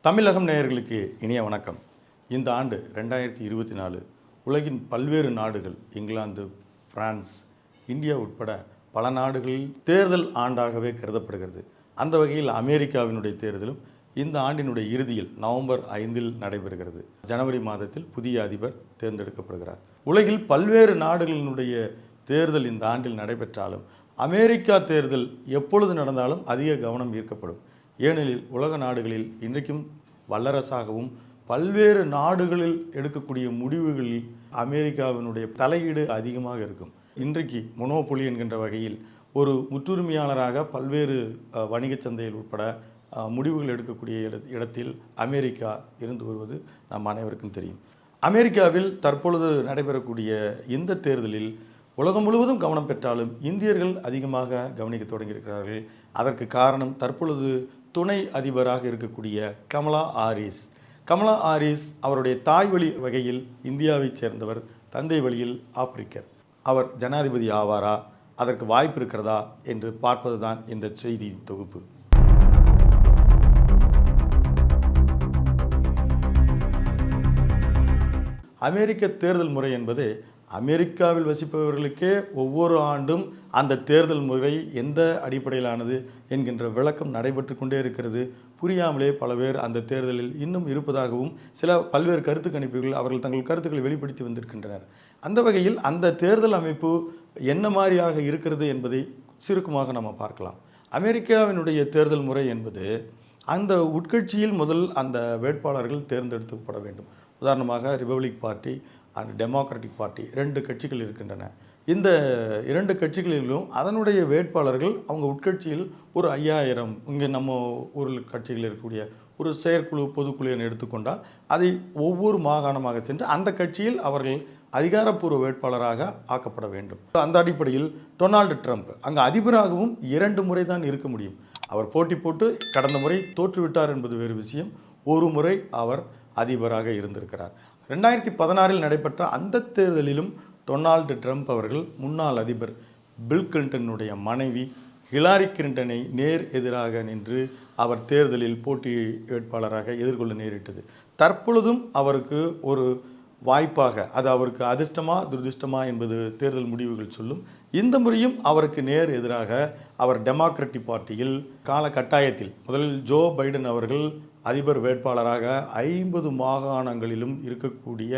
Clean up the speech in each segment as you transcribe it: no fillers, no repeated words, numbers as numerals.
தமிழகம் நேயர்களுக்கு இனிய வணக்கம். இந்த ஆண்டு 2024 உலகின் பல்வேறு நாடுகள், இங்கிலாந்து, பிரான்ஸ், இந்தியா உட்பட பல நாடுகளில் தேர்தல் ஆண்டாகவே கருதப்படுகிறது. அந்த வகையில் அமெரிக்காவினுடைய தேர்தலும் இந்த ஆண்டினுடைய இறுதியில் நவம்பர் 5 நடைபெறுகிறது. ஜனவரி மாதத்தில் புதிய அதிபர் தேர்ந்தெடுக்கப்படுகிறார். உலகில் பல்வேறு நாடுகளினுடைய தேர்தல் இந்த ஆண்டில் நடைபெற்றாலும் அமெரிக்கா தேர்தல் எப்பொழுது நடந்தாலும் அதிக கவனம் ஈர்க்கப்படும். ஏனெனில் உலக நாடுகளில் இன்றைக்கும் வல்லரசாகவும் பல்வேறு நாடுகளில் எடுக்கக்கூடிய முடிவுகளில் அமெரிக்காவினுடைய தலையீடு அதிகமாக இருக்கும். இன்றைக்கு மொனோபொலி என்கின்ற வகையில் ஒரு முற்றுரிமையாளராக பல்வேறு வணிக சந்தையில் உட்பட முடிவுகள் எடுக்கக்கூடிய இடத்தில் அமெரிக்கா இருந்து வருவது நம் அனைவருக்கும் தெரியும். அமெரிக்காவில் தற்பொழுது நடைபெறக்கூடிய இந்த தேர்தலில் உலகம் முழுவதும் கவனம் பெற்றாலும் இந்தியர்கள் அதிகமாக கவனிக்க தொடங்கியிருக்கிறார்கள். அதற்கு காரணம் தற்பொழுது துணை அதிபராக இருக்கக்கூடிய கமலா ஹாரிஸ் அவருடைய தாய் வழி வகையில் இந்தியாவைச் சேர்ந்தவர், தந்தை வழியில் ஆப்பிரிக்கர். அவர் ஜனாதிபதி ஆவாரா, அதற்கு வாய்ப்பு இருக்கிறதா என்று பார்ப்பதுதான் இந்த செய்தி தொகுப்பு. அமெரிக்க தேர்தல் முறை என்பது அமெரிக்காவில் வசிப்பவர்களுக்கே ஒவ்வொரு ஆண்டும் அந்த தேர்தல் முறை எந்த அடிப்படையிலானது என்கின்ற விளக்கம் நடைபெற்று கொண்டே இருக்கிறது. புரியாமலே பல பேர் அந்த தேர்தலில் இன்னும் இருப்பதாகவும் சில பல்வேறு கருத்து கணிப்புகள் அவர்கள் தங்கள் கருத்துக்களை வெளிப்படுத்தி வந்திருக்கின்றனர். அந்த வகையில் அந்த தேர்தல் அமைப்பு என்ன மாதிரியாக இருக்கிறது என்பதை சுருக்கமாக நம்ம பார்க்கலாம். அமெரிக்காவினுடைய தேர்தல் முறை என்பது அந்த உட்கட்சியில் முதல் அந்த வேட்பாளர்கள் தேர்ந்தெடுக்கப்பட வேண்டும். உதாரணமாக republic party and democratic party 2 கட்சிகள் இருக்கின்றன. இந்த 2 கட்சிகளிலும் அதனுடைய வேட்பாளர்கள் அவங்க உட்கட்சியில் ஒரு 5000, இங்கே நம்ம ஊரில் கட்சிகள் இருக்கக்கூடிய ஒரு செயற்குழு பொதுக்குழு என எடுத்துக்கொண்டால் அதை ஒவ்வொரு மாகாணமாக சென்று அந்த கட்சியில் அவர்கள் அதிகாரப்பூர்வ வேட்பாளராக ஆக்கப்பட வேண்டும். அந்த அடிப்படையில் டொனால்டு ட்ரம்ப் அங்கே அதிபராகவும் 2 முறை தான் இருக்க முடியும். அவர் போட்டி போட்டு கடந்த முறை தோற்றுவிட்டார் என்பது வேறு விஷயம். ஒரு முறை அவர் அதிபராக இருந்திருக்கிறார். 2016 நடைபெற்ற அந்த தேர்தலிலும் டொனால்டு ட்ரம்ப் அவர்கள் முன்னாள் அதிபர் பில் கிளின்டனுடைய மனைவி ஹிலாரி கிளின்டனை நேர் எதிராக நின்று அவர் தேர்தலில் போட்டி வேட்பாளராக எதிர்கொள்ள நேரிட்டது. தற்பொழுதும் அவருக்கு ஒரு வாய்ப்பாக, அது அவருக்கு அதிர்ஷ்டமா துரதிர்ஷ்டமா என்பது தேர்தல் முடிவுகள் சொல்லும். இந்த முறையும் அவருக்கு நேர் எதிராக அவர் டெமோக்ராட்டிக் பார்ட்டியில் காலகட்டாயத்தில் முதலில் ஜோ பைடன் அவர்கள் அதிபர் வேட்பாளராக 50 மாகாணங்களிலும் இருக்கக்கூடிய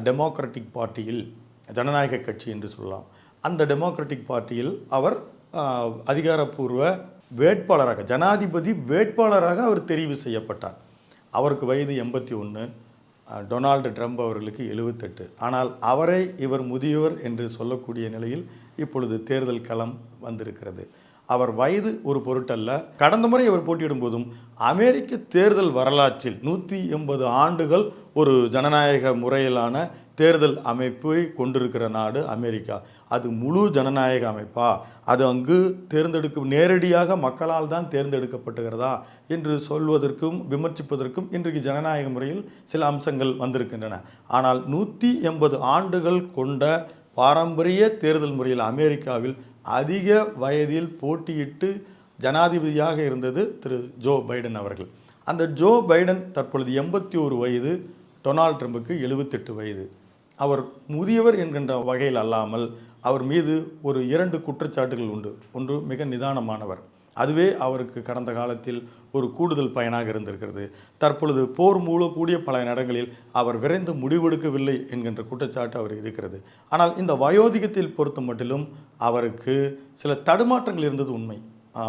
டெமோக்ராட்டிக் பார்ட்டியில், ஜனநாயக கட்சி என்று சொல்லலாம், அந்த டெமோக்ராட்டிக் பார்ட்டியில் அவர் அதிகாரப்பூர்வ வேட்பாளராக, ஜனாதிபதி வேட்பாளராக அவர் தெரிவு செய்யப்பட்டார். அவருக்கு வயது 81, டொனால்டு ட்ரம்ப் அவர்களுக்கு 78. ஆனால் அவரை இவர் முதியவர் என்று சொல்லக்கூடிய நிலையில் இப்பொழுது தேர்தல் களம் வந்திருக்கிறது. அவர் வயது ஒரு பொருட்டல்ல. கடந்த முறை அவர் போட்டியிடும் போதும் அமெரிக்க தேர்தல் வரலாற்றில் 180 ஆண்டுகள் ஒரு ஜனநாயக முறையிலான தேர்தல் அமைப்பை கொண்டிருக்கிற நாடு அமெரிக்கா. அது முழு ஜனநாயக அமைப்பா, அது அங்கு நேரடியாக மக்களால் தான் தேர்ந்தெடுக்கப்பட்டுகிறதா என்று சொல்வதற்கும் விமர்சிப்பதற்கும் இன்றைக்கு ஜனநாயக முறையில் சில அம்சங்கள் வந்திருக்கின்றன. ஆனால் 180 ஆண்டுகள் கொண்ட பாரம்பரிய தேர்தல் முறையில் அமெரிக்காவில் அதிக வயதில் போட்டியிட்டு ஜனாதிபதியாக இருந்தது திரு ஜோ பைடன் அவர்கள். அந்த ஜோ பைடன் தற்பொழுது 81 வயது, டொனால்டு ட்ரம்புக்கு 78 வயது. அவர் முதியவர் என்கின்ற வகையில் அல்லாமல் அவர் மீது ஒரு 2 குற்றச்சாட்டுகள் உண்டு. ஒன்று, மிக நிதானமானவர். அதுவே அவருக்கு கடந்த காலத்தில் ஒரு கூடுதல் பயனாக இருந்திருக்கிறது. தற்பொழுது போர் மூலக்கூடிய பல இடங்களில் அவர் விரைந்து முடிவெடுக்கவில்லை என்கின்ற குற்றச்சாட்டு அவர் இருக்கிறது. ஆனால் இந்த வயோதிகத்தில் பொறுத்த மட்டிலும் அவருக்கு சில தடுமாற்றங்கள் இருந்தது உண்மை.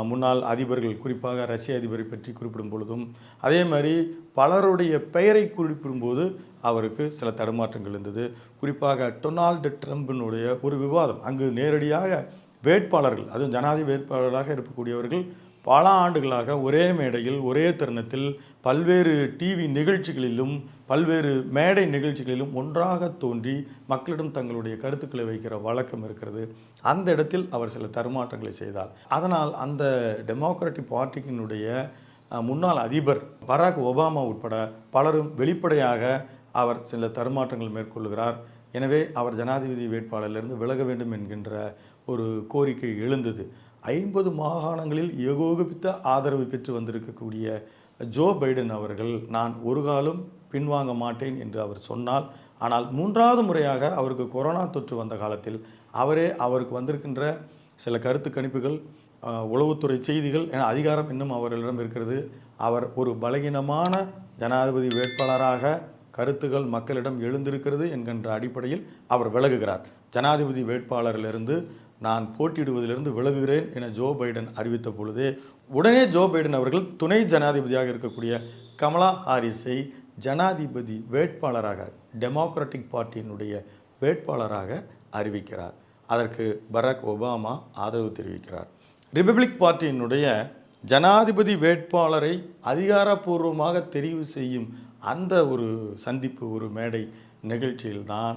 முன்னாள் அதிபர்கள், குறிப்பாக ரஷ்ய அதிபரை பற்றி குறிப்பிடும் பொழுதும் அதே மாதிரி பலருடைய பெயரை குறிப்பிடும்போது அவருக்கு சில தடுமாற்றங்கள் இருந்தது. குறிப்பாக டொனால்டு ட்ரம்பினுடைய ஒரு விவாதம், அங்கு நேரடியாக வேட்பாளர்கள், அதுவும் ஜனாதிபதி வேட்பாளராக இருக்கக்கூடியவர்கள் பல ஆண்டுகளாக ஒரே மேடையில் ஒரே தருணத்தில் பல்வேறு டிவி நிகழ்ச்சிகளிலும் பல்வேறு மேடை நிகழ்ச்சிகளிலும் ஒன்றாக தோன்றி மக்களிடம் தங்களுடைய கருத்துக்களை வைக்கிற வழக்கம் இருக்கிறது. அந்த இடத்தில் அவர் சில தடுமாற்றங்களை செய்தார். அதனால் அந்த டெமோக்ராட்டிக் பார்ட்டியினுடைய முன்னாள் அதிபர் பராக் ஒபாமா உட்பட பலரும் வெளிப்படையாக அவர் சில தடுமாற்றங்கள் மேற்கொள்கிறார். எனவே அவர் ஜனாதிபதி வேட்பாளரிலிருந்து விலக வேண்டும் என்கின்ற ஒரு கோரிக்கை எழுந்தது. 50 மாகாணங்களில் ஏகோபித்த ஆதரவு பெற்று வந்திருக்கக்கூடிய ஜோ பைடன் அவர்கள் நான் ஒரு காலம் பின்வாங்க மாட்டேன் என்று அவர் சொன்னால், ஆனால் 3வது முறையாக அவருக்கு கொரோனா தொற்று வந்த காலத்தில் அவருக்கு வந்திருக்கின்ற சில கருத்து கணிப்புகள், உளவுத்துறை செய்திகள் என அதிகாரம் இன்னும் அவர்களிடம் இருக்கிறது. அவர் ஒரு பலகீனமான ஜனாதிபதி வேட்பாளராக கருத்துகள் மக்களிடம் எழுந்திருக்கிறது என்கின்ற அடிப்படையில் அவர் விலகுகிறார். ஜனாதிபதி வேட்பாளரிலிருந்து நான் போட்டியிடுவதிலிருந்து விலகுகிறேன் என ஜோ பைடன் அறிவித்த பொழுதே உடனே ஜோ பைடன் அவர்கள் துணை ஜனாதிபதியாக இருக்கக்கூடிய கமலா ஹாரிஸை ஜனாதிபதி வேட்பாளராக டெமோக்ராட்டிக் பார்ட்டியினுடைய வேட்பாளராக அறிவிக்கிறார். அதற்கு பராக் ஒபாமா ஆதரவு தெரிவிக்கிறார். ரிபப்ளிக் பார்ட்டியினுடைய ஜனாதிபதி வேட்பாளரை அதிகாரப்பூர்வமாக தெரிவு செய்யும் அந்த ஒரு சந்திப்பு, ஒரு மேடை நிகழ்ச்சியில்தான்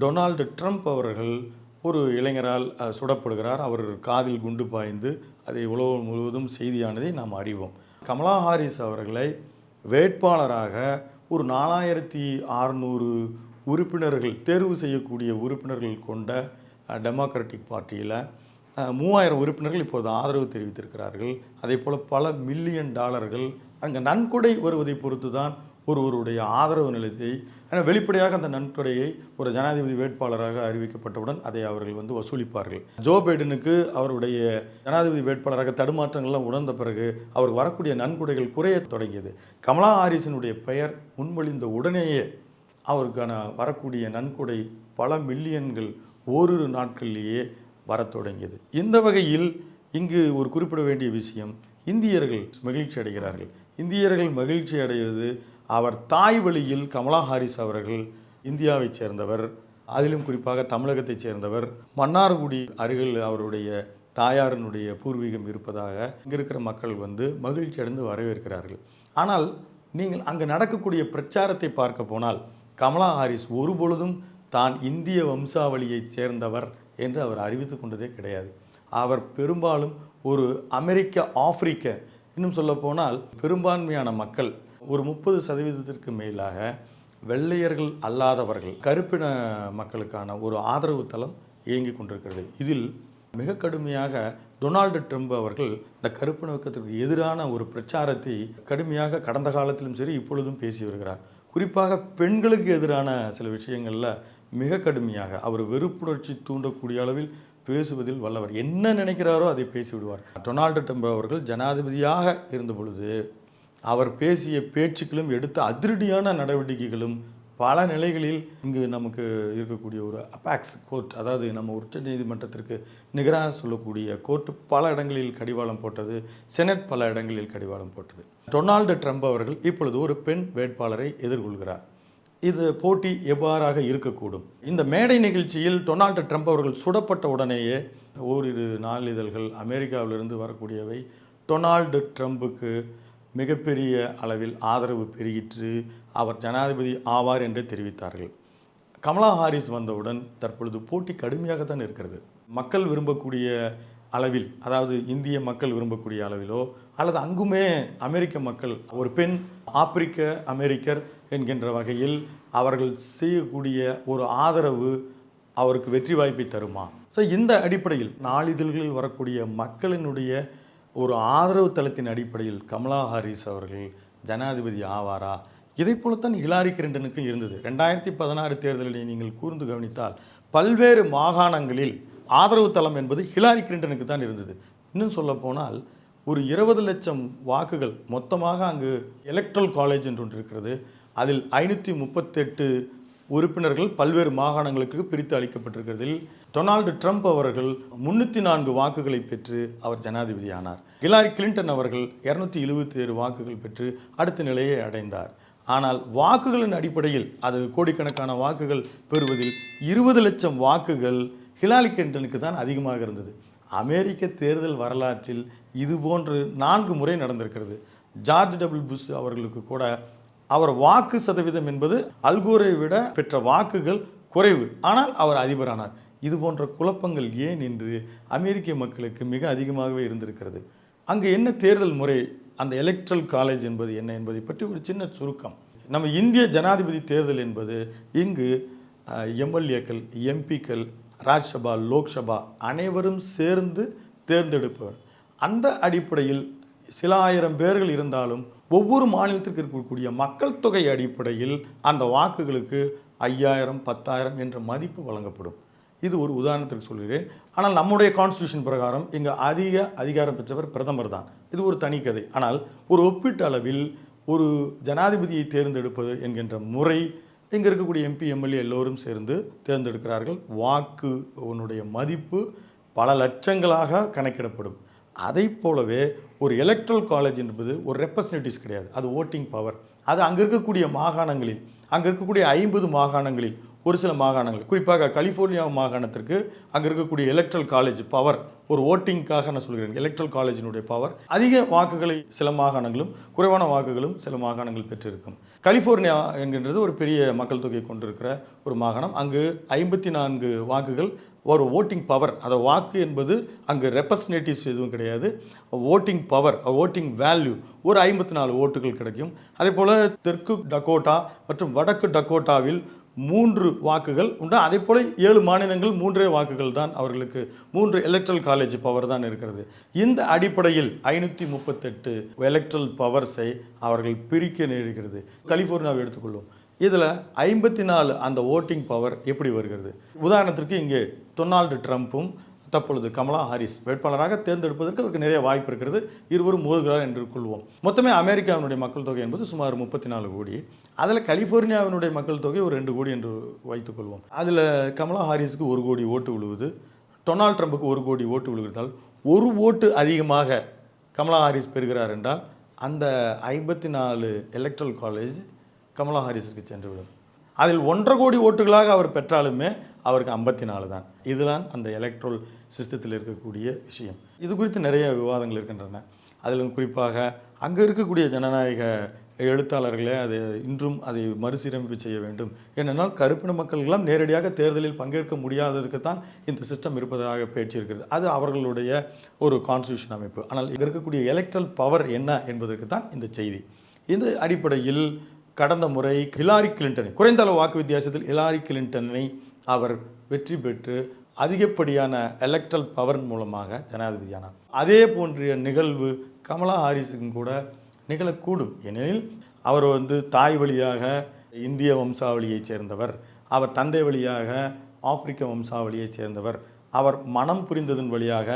டொனால்டு ட்ரம்ப் அவர்கள் ஒரு இளைஞரால் சுடப்படுகிறார். அவர் காதில் குண்டு பாய்ந்து அதை உலகம் முழுவதும் செய்தியானதை நாம் அறிவோம். கமலா ஹாரிஸ் அவர்களை வேட்பாளராக ஒரு 4600 உறுப்பினர்கள், தேர்வு செய்யக்கூடிய உறுப்பினர்கள் கொண்ட டெமோக்ராட்டிக் பார்ட்டியில் 3000 உறுப்பினர்கள் இப்போது ஆதரவு தெரிவித்திருக்கிறார்கள். அதே போல் பல மில்லியன் டாலர்கள் அங்கே நன்கொடை வருவதை பொறுத்து தான் ஒருவருடைய ஆதரவு நிலையத்தை, ஏன்னா வெளிப்படையாக அந்த நன்கொடையை ஒரு ஜனாதிபதி வேட்பாளராக அறிவிக்கப்பட்டவுடன் அதை அவர்கள் வசூலிப்பார்கள். ஜோ பைடனுக்கு அவருடைய ஜனாதிபதி வேட்பாளராக தடுமாற்றங்கள்லாம் உணர்ந்த பிறகு அவர் வரக்கூடிய நன்கொடைகள் குறைய தொடங்கியது. கமலா ஹாரிஸினுடைய பெயர் முன்மொழிந்த உடனேயே அவருக்கான வரக்கூடிய நன்கொடை பல மில்லியன்கள் ஓரிரு நாட்களிலேயே வரத் தொடங்கியது. இந்த வகையில் இங்கு ஒரு குறிப்பிட வேண்டிய விஷயம், இந்தியர்கள் மகிழ்ச்சி அடைகிறார்கள். இந்தியர்கள் மகிழ்ச்சி அடைவது, அவர் தாய் வழியில் கமலா ஹாரிஸ் அவர்கள் இந்தியாவைச் சேர்ந்தவர், அதிலும் குறிப்பாக தமிழகத்தைச் சேர்ந்தவர், மன்னார்குடி அருகில் அவருடைய தாயாரினுடைய பூர்வீகம் இருப்பதாக இங்கே இருக்கிற மக்கள் மகிழ்ச்சி அடைந்து வரவேற்கிறார்கள். ஆனால் நீங்கள் அங்கு நடக்கக்கூடிய பிரச்சாரத்தை பார்க்க போனால் கமலா ஹாரிஸ் ஒருபொழுதும் தான் இந்திய வம்சாவளியைச் சேர்ந்தவர் என்று அவர் அறிவித்து கொண்டதே கிடையாது. அவர் பெரும்பாலும் ஒரு அமெரிக்க ஆப்பிரிக்க, இன்னும் சொல்லப்போனால் பெரும்பான்மையான மக்கள், ஒரு 30% மேலாக வெள்ளையர்கள் அல்லாதவர்கள், கருப்பின மக்களுக்கான ஒரு ஆதரவு தளம் இயங்கி கொண்டிருக்கிறது. இதில் மிக கடுமையாக டொனால்டு ட்ரம்ப் அவர்கள் இந்த கருப்பினத்திற்கு எதிரான ஒரு பிரச்சாரத்தை கடுமையாக கடந்த காலத்திலும் சரி இப்பொழுதும் பேசி வருகிறார். குறிப்பாக பெண்களுக்கு எதிரான சில விஷயங்களில் மிக கடுமையாக அவர் வெறுப்புணர்ச்சி தூண்டக்கூடிய அளவில் பேசுவதில் வல்லவர். என்ன நினைக்கிறாரோ அதை பேசிவிடுவார். டொனால்டு ட்ரம்ப் அவர்கள் ஜனாதிபதியாக இருந்த பொழுது அவர் பேசிய பேச்சுக்களும் எடுத்த அதிரடியான நடவடிக்கைகளும் பல நிலைகளில் இங்கு நமக்கு இருக்கக்கூடிய ஒரு அபாக்ஸ் கோர்ட், அதாவது நம்ம உச்ச நீதிமன்றத்திற்கு நிகராக சொல்லக்கூடிய கோர்ட் பல இடங்களில் கடிவாளம் போட்டது, செனட் பல இடங்களில் கடிவாளம் போட்டது. டொனால்டு ட்ரம்ப் அவர்கள் இப்பொழுது ஒரு பெண் வேட்பாளரை எதிர்கொள்கிறார். இது போட்டி எவ்வாறாக இருக்கக்கூடும்? இந்த மேடை நிகழ்ச்சியில் டொனால்டு ட்ரம்ப் அவர்கள் சுடப்பட்ட உடனேயே ஓரிரு நாளிதழ்கள் அமெரிக்காவிலிருந்து வரக்கூடியவை டொனால்டு ட்ரம்புக்கு மிகப்பெரிய அளவில் ஆதரவு பெருகிற்று, அவர் ஜனாதிபதி ஆவார் என்று தெரிவித்தார்கள். கமலா ஹாரிஸ் வந்தவுடன் தற்பொழுது போட்டி கடுமையாகத்தான் இருக்கிறது. மக்கள் விரும்பக்கூடிய அளவில், அதாவது இந்திய மக்கள் விரும்பக்கூடிய அளவிலோ அல்லது அங்குமே அமெரிக்க மக்கள் ஒரு பெண் ஆப்பிரிக்க அமெரிக்கர் என்கின்ற வகையில் அவர்கள் செய்யக்கூடிய ஒரு ஆதரவு அவருக்கு வெற்றி வாய்ப்பை தருமா? ஸோ இந்த அடிப்படையில் நாளிதழ்களில் வரக்கூடிய மக்களினுடைய ஒரு ஆதரவு தளத்தின் அடிப்படையில் கமலா ஹாரிஸ் அவர்கள் ஜனாதிபதி ஆவாரா? இதை போலத்தான் ஹிலாரி கிளின்டனுக்கும் இருந்தது. 2016 தேர்தலில் நீங்கள் கூர்ந்து கவனித்தால் பல்வேறு மாகாணங்களில் ஆதரவு தளம் என்பது ஹிலாரி கிளின்டனுக்கு தான் இருந்தது. இன்னும் சொல்ல போனால் ஒரு 20 லட்சம் வாக்குகள் மொத்தமாக அங்கு எலக்ட்ரல் காலேஜ் என்று ஒன்று இருக்கிறது. அதில் 538 உறுப்பினர்கள் பல்வேறு மாகாணங்களுக்கு பிரித்து அளிக்கப்பட்டிருக்கிறதில் டொனால்டு ட்ரம்ப் அவர்கள் 304 வாக்குகளை பெற்று அவர் ஜனாதிபதி ஆனார். ஹிலாரி கிளின்டன் அவர்கள் 277 வாக்குகள் பெற்று அடுத்த நிலையை அடைந்தார். ஆனால் வாக்குகளின் அடிப்படையில் அது கோடிக்கணக்கான வாக்குகள் பெறுவதில் 20 லட்சம் வாக்குகள் ஹிலாரி கிளின்டனுக்கு தான் அதிகமாக இருந்தது. அமெரிக்க தேர்தல் வரலாற்றில் இதுபோன்று 4 முறை நடந்திருக்கிறது. ஜார்ஜ் டபிள்யூ புஷ் அவர்களுக்கு கூட அவர் வாக்கு சதவீதம் என்பது அல்கோரை விட பெற்ற வாக்குகள் குறைவு, ஆனால் அவர் அதிபரானார். இது போன்ற குழப்பங்கள் ஏன் என்று அமெரிக்க மக்களுக்கு மிக அதிகமாகவே இருந்திருக்கிறது. அங்கு என்ன தேர்தல் முறை, அந்த எலக்ட்ரல் காலேஜ் என்பது என்ன என்பதை பற்றி ஒரு சின்ன சுருக்கம். நம்ம இந்திய ஜனாதிபதி தேர்தல் என்பது இங்கு எம்எல்ஏக்கள், எம்பிக்கள், ராஜ்சபா, லோக்சபா அனைவரும் சேர்ந்து தேர்ந்தெடுப்பவர். அந்த அடிப்படையில் சில ஆயிரம் பேர்கள் இருந்தாலும் ஒவ்வொரு மாநிலத்திற்கு இருக்கக்கூடிய மக்கள் தொகை அடிப்படையில் அந்த வாக்குகளுக்கு 5000 10,000 என்ற மதிப்பு வழங்கப்படும். இது ஒரு உதாரணத்துக்கு சொல்கிறேன். ஆனால் நம்முடைய கான்ஸ்டியூஷன் பிரகாரம் இங்கே அதிக அதிகாரம் பெற்றவர் பிரதமர் தான். இது ஒரு தனி கதை. ஆனால் ஒரு ஒப்பீட்டு அளவில் ஒரு ஜனாதிபதியை தேர்ந்தெடுப்பது என்கின்ற முறை இங்கே இருக்கக்கூடிய எம்பி எம்எல்ஏ எல்லோரும் சேர்ந்து தேர்ந்தெடுக்கிறார்கள். வாக்கு உன்னுடைய மதிப்பு பல லட்சங்களாக கணக்கிடப்படும். அதை போலவே ஒரு எலக்ட்ரல் காலேஜ் என்பது ஒரு ரெப்ரசன்டேட்டிவ்ஸ் கிடையாது, அது ஓட்டிங் பவர். அது அங்கே இருக்கக்கூடிய மாகாணங்களில், அங்கே இருக்கக்கூடிய 50 மாகாணங்களில் ஒரு சில மாகாணங்கள், குறிப்பாக கலிஃபோர்னியா மாகாணத்திற்கு அங்கே இருக்கக்கூடிய எலக்ட்ரல் காலேஜ் பவர், ஒரு ஓட்டிங்காக நான் சொல்கிறேன், எலக்ட்ரல் காலேஜினுடைய பவர் அதிக வாக்குகளை சில மாகாணங்களும் குறைவான வாக்குகளும் சில மாகாணங்கள் பெற்றிருக்கும். கலிஃபோர்னியா என்கின்றது ஒரு பெரிய மக்கள் தொகை கொண்டிருக்கிற ஒரு மாகாணம். அங்கு 54 வாக்குகள் ஒரு ஓட்டிங் பவர். அதை வாக்கு என்பது அங்கு ரெப்ரசன்டேட்டிவ்ஸ் எதுவும் கிடையாது, ஓட்டிங் பவர், ஓட்டிங் வேல்யூ ஒரு 54 ஓட்டுகள் கிடைக்கும். அதே போல் தெற்கு டக்கோட்டா மற்றும் வடக்கு டக்கோட்டாவில் 3 வாக்குகள் உண்டு. அதே போல் 7 மாநிலங்கள் 3 வாக்குகள் தான் அவர்களுக்கு, 3 எலக்ட்ரல் காலேஜ் பவர் தான் இருக்கிறது. இந்த அடிப்படையில் 538 எலக்ட்ரல் பவர்ஸை அவர்கள் பிரிக்க நேரிடுகிறது. கலிஃபோர்னியாவை எடுத்துக்கொள்வோம். இதில் 54 அந்த ஓட்டிங் பவர் எப்படி வருகிறது? உதாரணத்திற்கு இங்கே டொனால்டு ட்ரம்ப்பும் தற்பொழுது கமலா ஹாரிஸ் வேட்பாளராக தேர்ந்தெடுப்பதற்கு அவருக்கு நிறைய வாய்ப்பு இருக்கிறது. இருவரும் மோதுகிறார் என்று கொள்வோம். மொத்தமே அமெரிக்காவினுடைய மக்கள் தொகை என்பது சுமார் 34 கோடி. அதில் கலிஃபோர்னியாவினுடைய மக்கள் தொகை ஒரு 2 கோடி என்று வைத்துக்கொள்வோம். அதில் கமலா ஹாரிஸுக்கு 1 கோடி ஓட்டு விழுவுது, டொனால்டு ட்ரம்புக்கு 1 கோடி ஓட்டு விழுகிறதால் ஒரு ஓட்டு அதிகமாக கமலா ஹாரிஸ் பெறுகிறார் என்றால் அந்த 54 எலக்ட்ரல் காலேஜ் கமலா ஹாரிஸுக்கு சென்றுவிடும். அதில் 1.5 கோடி ஓட்டுகளாக அவர் பெற்றாலுமே அவருக்கு 54 தான். இதுதான் அந்த எலக்ட்ரல் சிஸ்டத்தில் இருக்கக்கூடிய விஷயம். இது குறித்து நிறைய விவாதங்கள் இருக்கின்றன. அதிலும் குறிப்பாக அங்கே இருக்கக்கூடிய ஜனநாயக எழுத்தாளர்களே இன்றும் அதை மறுசீரமைப்பு செய்ய வேண்டும். ஏனென்றால் கருப்பின மக்கள்களாம் நேரடியாக தேர்தலில் பங்கேற்க முடியாததற்கு தான் இந்த சிஸ்டம் இருப்பதாக பேச்சு இருக்கிறது. அது அவர்களுடைய ஒரு கான்ஸ்டியூஷன் அமைப்பு. ஆனால் இங்கே இருக்கக்கூடிய எலக்ட்ரல் பவர் என்ன என்பதற்கு தான் இந்த செய்தி. இந்த அடிப்படையில் கடந்த முறை ஹிலாரி கிளின்டனை, குறைந்த அளவு வாக்கு வித்தியாசத்தில் ஹிலாரி கிளின்டனை அவர் வெற்றி பெற்று அதிகப்படியான எலக்ட்ரல் பவர் மூலமாக ஜனாதிபதியானார். அதே போன்ற நிகழ்வு கமலா ஹாரிஸுக்கும் கூட நிகழக்கூடும். ஏனெனில் அவர் தாய் வழியாக இந்திய வம்சாவளியைச் சேர்ந்தவர், அவர் தந்தை வழியாக ஆப்பிரிக்க வம்சாவளியைச் சேர்ந்தவர், அவர் மனம் புரிந்ததன் வழியாக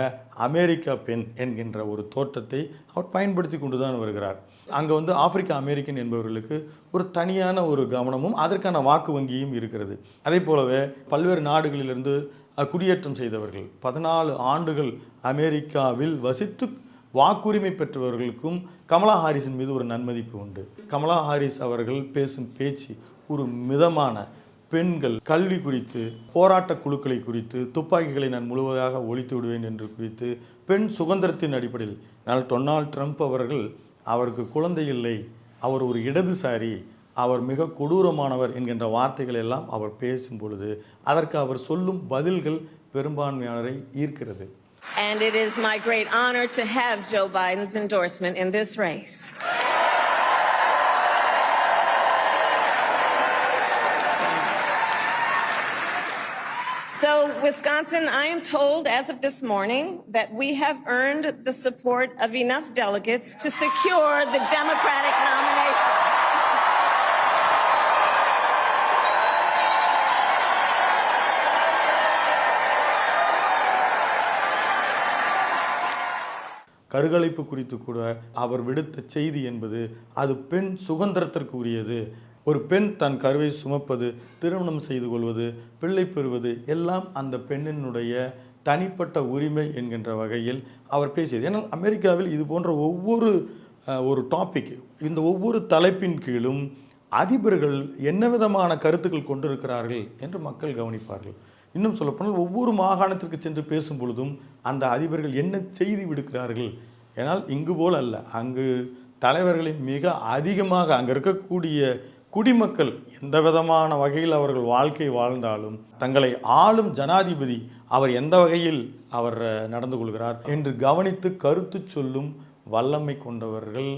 அமெரிக்கா பெண் என்கின்ற ஒரு தோற்றத்தை அவர் பயன்படுத்தி கொண்டு தான் வருகிறார். அங்கே ஆப்பிரிக்கா அமெரிக்கன் என்பவர்களுக்கு ஒரு தனியான ஒரு கவனமும் அதற்கான வாக்கு வங்கியும் இருக்கிறது. அதே போலவே பல்வேறு நாடுகளிலிருந்து குடியேற்றம் செய்தவர்கள், 14 ஆண்டுகள் அமெரிக்காவில் வசித்து வாக்குரிமை பெற்றவர்களுக்கும் கமலா ஹாரிஸின் மீது ஒரு நன்மதிப்பு உண்டு. கமலா ஹாரிஸ் அவர்கள் பேசும் பேச்சு ஒரு மிதமான, பெண்கள், கல்வி குறித்து, போராட்ட குழுக்களை குறித்து, துப்பாக்கிகளை நான் முழுவதாக ஒழித்து விடுவேன் என்று குறித்து, பெண் சுதந்திரத்தின் அடிப்படையில். ஆனால் டொனால்டு ட்ரம்ப் அவர்கள் அவருக்கு குழந்தை இல்லை, அவர் ஒரு இடதுசாரி, அவர் மிக கொடூரமானவர் என்கின்ற வார்த்தைகள் எல்லாம் அவர் பேசும் பொழுது அதற்கு அவர் சொல்லும் பதில்கள் பெரும்பான்மையானரை ஈர்க்கிறது. And it is my great honor to have Joe Biden's endorsement in this race. So, Wisconsin, I am told as of this morning that we have earned the support of enough delegates to secure the Democratic nomination. கருகலைப்பு குறித்து கூட அவர் விடுத்த செய்தி என்பது அது பெண் சுதந்திரத்திற்கு உரியது. ஒரு பெண் தன் கருவை சுமப்பது, திருமணம் செய்து கொள்வது, பிள்ளை பெறுவது எல்லாம் அந்த பெண்ணினுடைய தனிப்பட்ட உரிமை என்கின்ற வகையில் அவர் பேசியது. ஏன்னால் அமெரிக்காவில் இது போன்ற ஒரு டாபிக், இந்த ஒவ்வொரு தலைப்பின் கீழும் அதிபர்கள் என்ன விதமான கருத்துக்கள் கொண்டிருக்கிறார்கள் என்று மக்கள் கவனிப்பார்கள். இன்னும் சொல்லப்போனால் ஒவ்வொரு மாகாணத்திற்கு சென்று பேசும் பொழுதும் அந்த அதிபர்கள் என்ன செய்தி விடுக்கிறார்கள். ஏன்னால் இங்கு போல் அல்ல, அங்கு தலைவர்களை மிக அதிகமாக அங்கே இருக்கக்கூடிய குடிமக்கள் எந்த விதமான வகையில் அவர்கள் வாழ்க்கை வாழ்ந்தாலும் தங்களை ஆளும் ஜனாதிபதி அவர் எந்த வகையில் அவர் நடந்து கொள்கிறார் என்று கவனித்து கருத்து சொல்லும் வல்லமை கொண்டவர்கள்,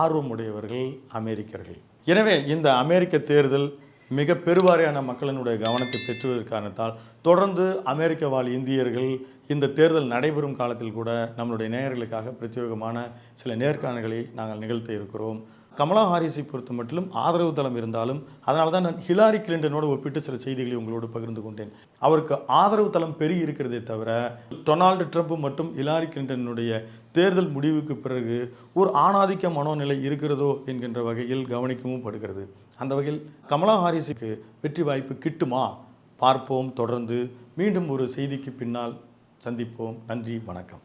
ஆர்வமுடையவர்கள் அமெரிக்கர்கள். எனவே இந்த அமெரிக்க தேர்தல் மிக பெருவாரியான மக்களினுடைய கவனத்தை பெற்றுவதற்கு காரணத்தால் தொடர்ந்து அமெரிக்க வாழ் இந்தியர்கள் இந்த தேர்தல் நடைபெறும் காலத்தில் கூட நம்மளுடைய நேயர்களுக்காக பிரத்யேகமான சில நேர்காணல்களை நாங்கள் நிகழ்த்த இருக்கிறோம். கமலா ஹாரிஸை பொறுத்த மட்டிலும் ஆதரவு தளம் இருந்தாலும் அதனால தான் நான் ஹிலாரி கிளின்டனோடு ஒப்பிட்டு சில செய்திகளை உங்களோடு பகிர்ந்து கொண்டேன். அவருக்கு ஆதரவு தளம் பெருகி இருக்கிறதே தவிர டொனால்டு ட்ரம்ப் மற்றும் ஹிலாரி கிளின்டனுடைய தேர்தல் முடிவுக்கு பிறகு ஒரு ஆணாதிக்க மனோநிலை இருக்கிறதோ என்கின்ற வகையில் கவனிக்கவும் படுகிறது. அந்த வகையில் கமலா ஹாரிஸுக்கு வெற்றி வாய்ப்பு கிட்டுமா? பார்ப்போம். தொடர்ந்து மீண்டும் ஒரு செய்திக்கு பின்னால் சந்திப்போம். நன்றி, வணக்கம்.